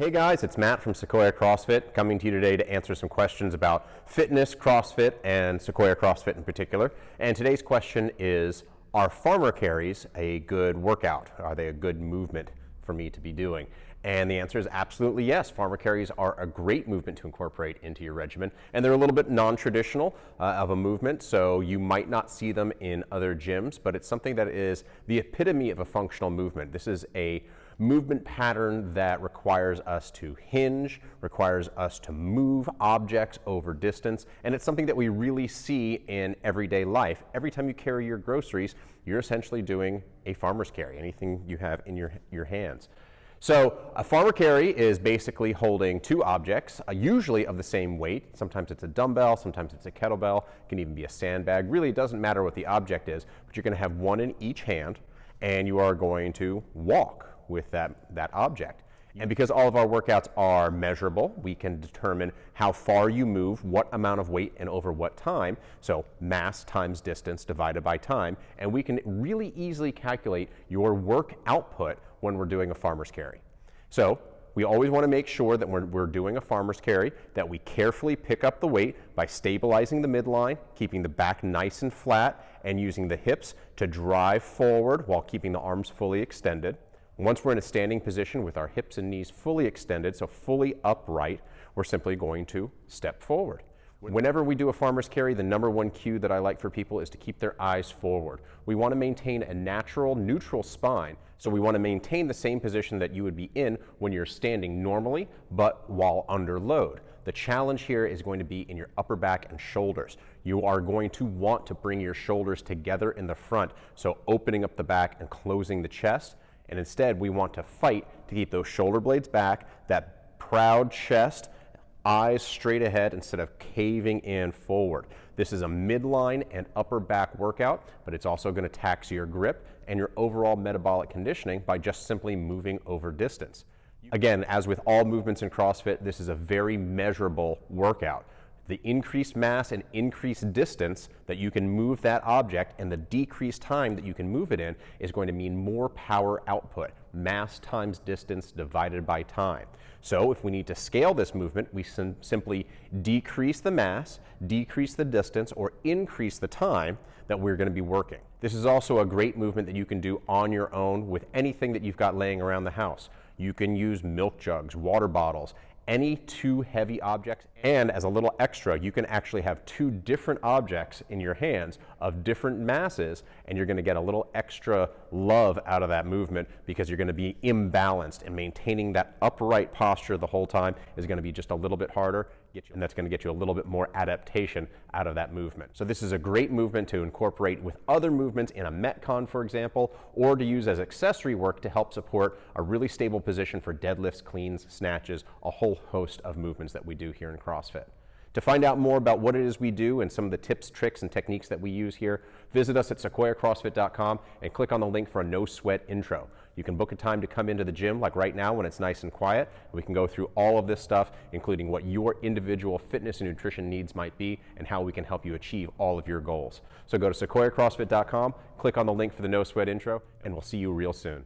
Hey guys, it's Matt from Sequoia CrossFit coming to you today to answer some questions about fitness, CrossFit, and Sequoia CrossFit in particular. And today's question is, are farmer carries a good workout? Are they a good movement for me to be doing? And the answer is absolutely yes. Farmer carries are a great movement to incorporate into your regimen, and they're a little bit non-traditional of a movement, so you might not see them in other gyms, but it's something that is the epitome of a functional movement. This is a movement pattern that requires us to hinge, requires us to move objects over distance, and it's something that we really see in everyday life. Every time you carry your groceries, you're essentially doing a farmer's carry, anything you have in your hands. So a farmer carry is basically holding two objects, usually of the same weight. Sometimes it's a dumbbell, sometimes it's a kettlebell, it can even be a sandbag. Really, it doesn't matter what the object is, but you're going to have one in each hand, and you are going to walk with that object. And because all of our workouts are measurable, we can determine how far you move, what amount of weight, and over what time. So mass times distance divided by time. And we can really easily calculate your work output when we're doing a farmer's carry. So we always want to make sure that when we're doing a farmer's carry that we carefully pick up the weight by stabilizing the midline, keeping the back nice and flat, and using the hips to drive forward while keeping the arms fully extended. Once we're in a standing position with our hips and knees fully extended, so fully upright, we're simply going to step forward. Whenever we do a farmer's carry, the number one cue that I like for people is to keep their eyes forward. We want to maintain a natural, neutral spine, so we want to maintain the same position that you would be in when you're standing normally, but while under load. The challenge here is going to be in your upper back and shoulders. You are going to want to bring your shoulders together in the front, so opening up the back and closing the chest. And instead, we want to fight to keep those shoulder blades back, that proud chest, eyes straight ahead instead of caving in forward. This is a midline and upper back workout, but it's also going to tax your grip and your overall metabolic conditioning by just simply moving over distance. Again, as with all movements in CrossFit, this is a very measurable workout. The increased mass and increased distance that you can move that object and the decreased time that you can move it in is going to mean more power output, mass times distance divided by time. So if we need to scale this movement, we simply decrease the mass, decrease the distance, or increase the time that we're going to be working. This is also a great movement that you can do on your own with anything that you've got laying around the house. You can use milk jugs, water bottles, any two heavy objects, and as a little extra, you can actually have two different objects in your hands of different masses, and you're going to get a little extra love out of that movement because you're going to be imbalanced, and maintaining that upright posture the whole time is going to be just a little bit harder, and that's going to get you a little bit more adaptation out of that movement. So this is a great movement to incorporate with other movements in a Metcon, for example, or to use as accessory work to help support a really stable position for deadlifts, cleans, snatches, a whole host of movements that we do here in CrossFit. To find out more about what it is we do and some of the tips, tricks, and techniques that we use here, visit us at sequoiacrossfit.com and click on the link for a no sweat intro. You can book a time to come into the gym, like right now when it's nice and quiet. We can go through all of this stuff, including what your individual fitness and nutrition needs might be and how we can help you achieve all of your goals. So go to sequoiacrossfit.com, click on the link for the no sweat intro, and we'll see you real soon.